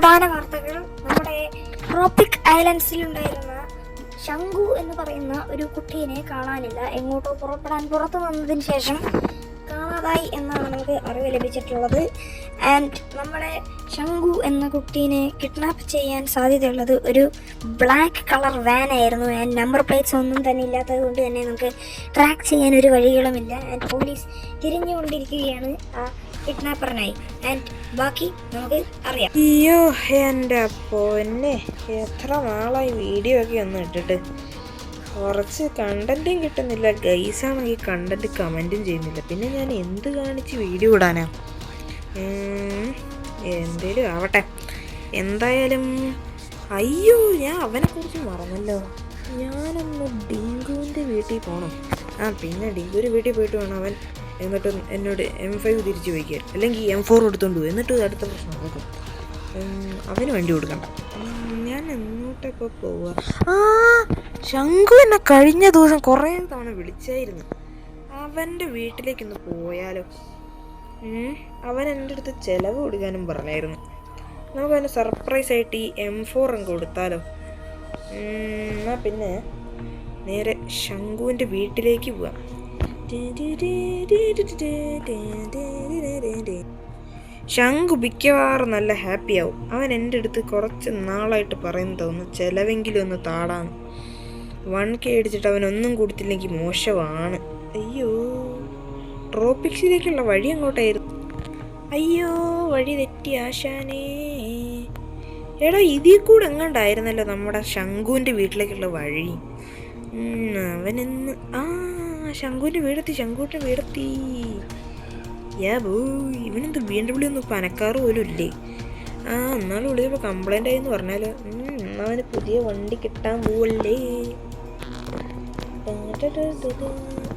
പ്രധാന വാർത്തകൾ. നമ്മുടെ ട്രോപ്പിക് ഐലൻഡ്സിലുണ്ടായിരുന്ന ശംഖു എന്ന് പറയുന്ന ഒരു കുട്ടീനെ കാണാനില്ല. എങ്ങോട്ടോ പുറത്തു വന്നതിന് ശേഷം കാണാതായി എന്നാണ് നമുക്ക് അറിവ് ലഭിച്ചിട്ടുള്ളത്. ആൻഡ് നമ്മുടെ ശംഖു എന്ന കുട്ടീനെ കിഡ്നാപ്പ് ചെയ്യാൻ സാധ്യതയുള്ളത് ഒരു ബ്ലാക്ക് കളർ വാൻ ആയിരുന്നു. ആൻഡ് നമ്പർ പ്ലേറ്റ്സ് ഒന്നും തന്നെ ഇല്ലാത്തത് കൊണ്ട് തന്നെ നമുക്ക് ട്രാക്ക് ചെയ്യാൻ ഒരു വഴികളുമില്ല. ആൻഡ് പോലീസ് തിരിഞ്ഞുകൊണ്ടിരിക്കുകയാണ് ആ കിഡ്നാപ്പറിനായി. ആൻഡ് ബാക്കി നമുക്ക് അറിയാം. അയ്യോ എൻ്റെ പൊന്നെ, എത്ര നാളായി വീഡിയോ ഒക്കെ ഒന്ന് ഇട്ടിട്ട് കുറച്ച് കണ്ടന്റും കിട്ടുന്നില്ല. ഗൈസാണെങ്കിൽ കണ്ടന്റ് കമൻറ്റും ചെയ്യുന്നില്ല. പിന്നെ ഞാൻ എന്ത് കാണിച്ച് വീഡിയോ ഇടാനാ? എന്തേലും ആവട്ടെ. എന്തായാലും അയ്യോ, ഞാൻ അവനെക്കുറിച്ച് മറന്നല്ലോ. ഞാനൊന്ന് ഡിങ്കുവിൻ്റെ വീട്ടിൽ പോകണം. പിന്നെ ഡിങ്കുവിൻ്റെ വീട്ടിൽ പോയിട്ട് വേണം അവൻ എന്നിട്ട് എന്നോട് M5 തിരിച്ച് വയ്ക്കാൻ, അല്ലെങ്കിൽ M4 എടുത്തോണ്ട് പോകും. എന്നിട്ട് അടുത്ത പ്രശ്നം നോക്കും. അവന് വണ്ടി കൊടുക്കണ്ട. ഞാൻ എങ്ങോട്ടൊക്കെ പോവുക? ശംഖു എന്നെ കഴിഞ്ഞ ദിവസം കുറേ തവണ വിളിച്ചായിരുന്നു. അവൻ്റെ വീട്ടിലേക്കൊന്ന് പോയാലോ? അവൻ എൻ്റെ അടുത്ത് ചിലവ് കൊടുക്കാനും പറഞ്ഞായിരുന്നു. നമുക്കവന് സർപ്രൈസായിട്ട് ഈ M4 അങ്ങ് കൊടുത്താലോ? എന്നാൽ പിന്നെ നേരെ ശംഖുവിൻ്റെ വീട്ടിലേക്ക് പോവാം. ശംഖു മിക്കവാറും നല്ല ഹാപ്പിയാവും. അവൻ എൻ്റെ അടുത്ത് കുറച്ച് നാളായിട്ട് പറയുന്നു തോന്നുന്നു, ചിലവെങ്കിലും ഒന്ന് താടാന്ന്. 1K അടിച്ചിട്ട് അവനൊന്നും കൊടുത്തില്ലെങ്കിൽ മോശമാണ്. അയ്യോ, ട്രോപ്പിക്സിലേക്കുള്ള വഴി അങ്ങോട്ടായിരുന്നു. അയ്യോ, വഴി തെറ്റി ആശാനേ. എടാ, ഇതിൽ കൂടെ എങ്ങാണ്ടായിരുന്നല്ലോ നമ്മുടെ ശംഖുവിൻ്റെ വീട്ടിലേക്കുള്ള വഴി. അവനെന്ന് ശംഖുവിൻ്റെ വീടെത്തി. ഇവനെന്ത് BMW ഒന്നും ഇപ്പം അനക്കാറ് പോലും ഇല്ലേ? എന്നാലും വിളിച്ചപ്പോൾ കംപ്ലൈൻ്റ് ആയിന്ന് പറഞ്ഞാലോ. അവന് പുതിയ വണ്ടി കിട്ടാൻ പോവല്ലേ?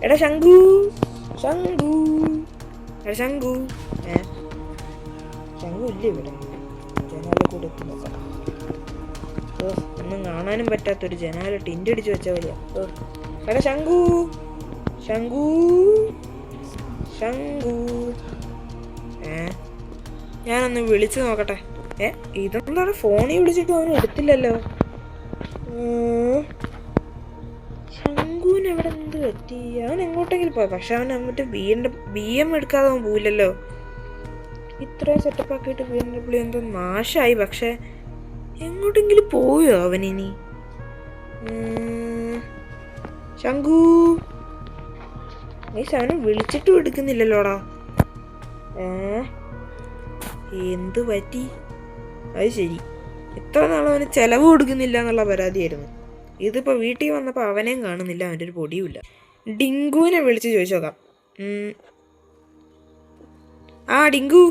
എടാ ശംഖു എടാ ശംഖു ഇല്ലേ ഇവിടെ? ജനാല കൂടെ എത്തി നോക്കാം. ഒന്നും കാണാനും പറ്റാത്തൊരു ജനാല ടിൻ്റെ അടിച്ച് വെച്ച പോലെയാ. എടാ ശംഖു ഞാനൊന്ന് വിളിച്ചു നോക്കട്ടെ. ഇതെന്താണ് ഫോണിൽ വിളിച്ചിട്ട് അവന് എടുത്തില്ലല്ലോ. ശംഖുവിന് എവിടെ എന്ത് പറ്റി? അവൻ എങ്ങോട്ടെങ്കിലും പോയി. പക്ഷെ അവൻ മറ്റേ BM എടുക്കാതെ അവൻ പോയില്ലല്ലോ. ഇത്രയും സെറ്റപ്പ് ആക്കിയിട്ട് BMW എന്തോ നാശമായി. പക്ഷെ എങ്ങോട്ടെങ്കിലും പോയോ അവനിനി? ശംഖു അവനെ വിളിച്ചിട്ടും എടുക്കുന്നില്ലല്ലോടാ. എന്ത് പറ്റി? അത് ശരി, ഇത്ര നാളും അവന് ചെലവ് കൊടുക്കുന്നില്ല എന്നുള്ള പരാതിയായിരുന്നു. ഇതിപ്പോൾ വീട്ടിൽ വന്നപ്പോൾ അവനെയും കാണുന്നില്ല, അവൻ്റെ ഒരു പൊടിയുമില്ല. ഡിങ്കുവിനെ വിളിച്ച് ചോദിച്ചു നോക്കാം. ഡിങ്കു.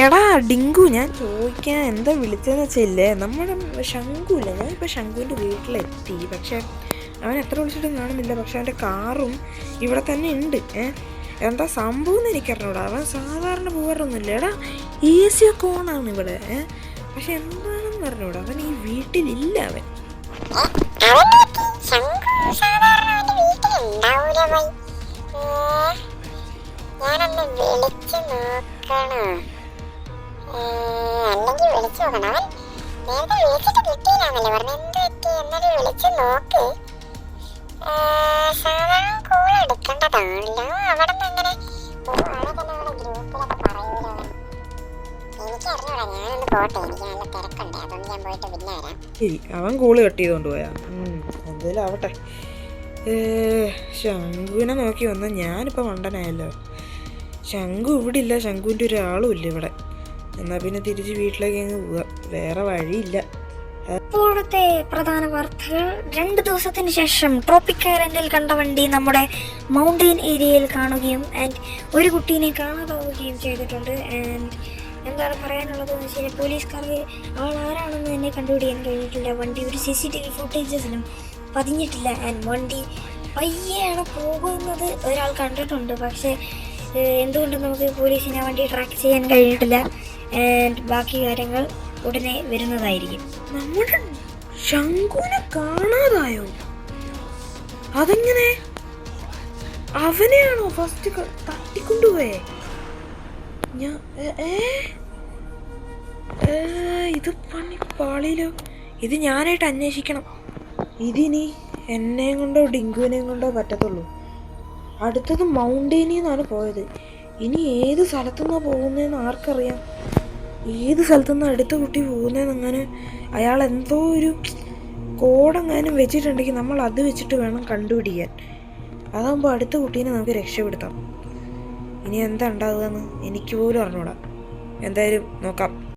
എടാ ഡിങ്കു, ഞാൻ ചോദിക്കാൻ എന്താ വിളിച്ചതെന്ന് വെച്ചില്ലേ, നമ്മുടെ ശംഖുല്ല. ഞാനിപ്പോൾ ശംഖുവിൻ്റെ വീട്ടിലെത്തി. പക്ഷെ അവൻ എത്ര വിളിച്ചിട്ടും കാണുന്നില്ല. പക്ഷെ അവൻ്റെ കാറും ഇവിടെ തന്നെ ഉണ്ട്. എന്താ സംഭവം എന്ന് എനിക്കറിഞ്ഞൂടാ. അവൻ സാധാരണ പോകാറൊന്നുമില്ല. എടാ, AC ഒക്കെ ഓണാണ് ഇവിടെ. പക്ഷെ എന്താണെന്ന് അറിഞ്ഞൂടാ. അവൻ ഈ വീട്ടിലില്ല. അവൻ ഞാനൊന്ന് വിളിച്ചു നോക്കണോ? അല്ലെങ്കിൽ വിളിച്ചു നോക്കണം. അവൻ നേരത്തെ വിളിച്ചിട്ട് കിട്ടിയില്ലാന്നല്ലേ പറഞ്ഞു. എന്ത് പറ്റി? എന്നാലും വിളിച്ചു നോക്ക്. സാധാരണ കോൾ എടുക്കേണ്ടതാണല്ലോ. അവിടെ നിന്ന് എങ്ങനെ അവിടെ തന്നെ അവിടെ ഗ്രൂപ്പിലൊക്കെ പറയൂലോ. എനിക്കറിഞ്ഞൂടാ, ഞാനൊന്ന് പോട്ടെ. എനിക്ക് നല്ല തിരക്കുണ്ട്, അതുകൊണ്ട് ഞാൻ പോയിട്ട് പിന്നെ വരാം. അവൻ കോള് കട്ട് ചെയ്തോണ്ട് പോയാ? എന്തായാലും ആവട്ടെ. ശംഖുവിനെ നോക്കി വന്ന ഞാനിപ്പോൾ മണ്ടനായല്ലോ. ശംഖു ഇവിടെ ഇല്ല, ശംഖുവിൻ്റെ ഒരാളും ഇല്ല ഇവിടെ. എന്നാൽ പിന്നെ തിരിച്ച് വീട്ടിലേക്ക് അങ്ങ് പോവുക, വേറെ വഴിയില്ല. ഇപ്പോഴത്തെ പ്രധാന വാർത്തകൾ. 2 ദിവസത്തിന് ശേഷം ട്രോപ്പിക് ഐലൻഡിൽ കണ്ട വണ്ടി നമ്മുടെ മൗണ്ടെയിൻ ഏരിയയിൽ കാണുകയും ആൻഡ് ഒരു കുട്ടീനെ കാണാതാവുകയും ചെയ്തിട്ടുണ്ട്. ആൻഡ് എന്താണ് പറയാനുള്ളതെന്ന് വെച്ച് കഴിഞ്ഞാൽ പോലീസുകാർക്ക് ആളാരാണെന്ന് തന്നെ കണ്ടുപിടിക്കാൻ കഴിഞ്ഞിട്ടില്ല. വണ്ടി ഒരു CCTV ഫുട്ടേജസിലും പതിഞ്ഞിട്ടില്ല. ആൻഡ് വണ്ടി പയ്യെയാണ് പോകുന്നത് ഒരാൾ കണ്ടിട്ടുണ്ട്. പക്ഷേ എന്തുകൊണ്ട് നമുക്ക് പോലീസിനെ വണ്ടി ട്രാക്ക് ചെയ്യാൻ കഴിഞ്ഞിട്ടില്ല. ആൻഡ് ബാക്കി കാര്യങ്ങൾ ഉടനെ വരുന്നതായിരിക്കും. നമ്മുടെ ശംഖുവിനെ കാണാതായോ? അതെങ്ങനെ? അവനെയാണോ ഫസ്റ്റ് തട്ടിക്കൊണ്ടുപോയേ? ഇത് പണി പാളിയിലോ. ഇത് ഞാനായിട്ട് അന്വേഷിക്കണം. ഇതിനി എന്നെയും കൊണ്ടോ ഡിങ്കുവിനെയും കൊണ്ടോ പറ്റത്തുള്ളൂ. അടുത്തത് മൗണ്ടേനിൽ നിന്നാണ് പോയത്. ഇനി ഏത് സ്ഥലത്തുനിന്നാണ് പോകുന്നതെന്ന് ആർക്കറിയാം? ഏത് സ്ഥലത്തുനിന്ന് അടുത്ത കുട്ടി പോകുന്നതെന്നങ്ങനെ അയാൾ എന്തോ ഒരു കോഡെങ്ങാനും വെച്ചിട്ടുണ്ടെങ്കിൽ നമ്മൾ അത് വെച്ചിട്ട് വേണം കണ്ടുപിടിക്കാൻ. അതാകുമ്പോൾ അടുത്ത കുട്ടീനെ നമുക്ക് രക്ഷപ്പെടുത്താം. ഇനി എന്താ ഉണ്ടാകുകയെന്ന് എനിക്ക് പോലും അറിഞ്ഞൂടാ. എന്തായാലും നോക്കാം.